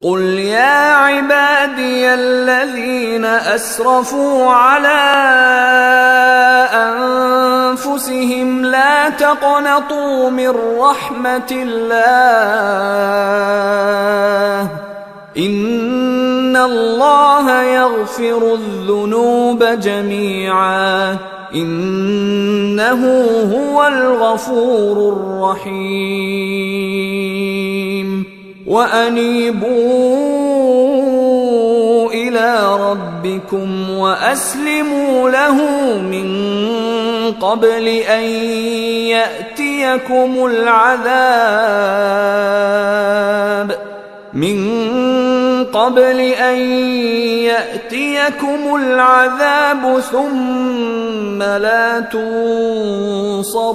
قل يا عبادي الذين أسرفوا على أنفسهم لا تقنطوا من رحمة الله إن الله يغفر الذنوب جميعا إنه هو الغفور الرحيم وأنيبوا إلى ربكم وأسلموا له من قبل أن يأتيكم العذاب ثم لا تنصرون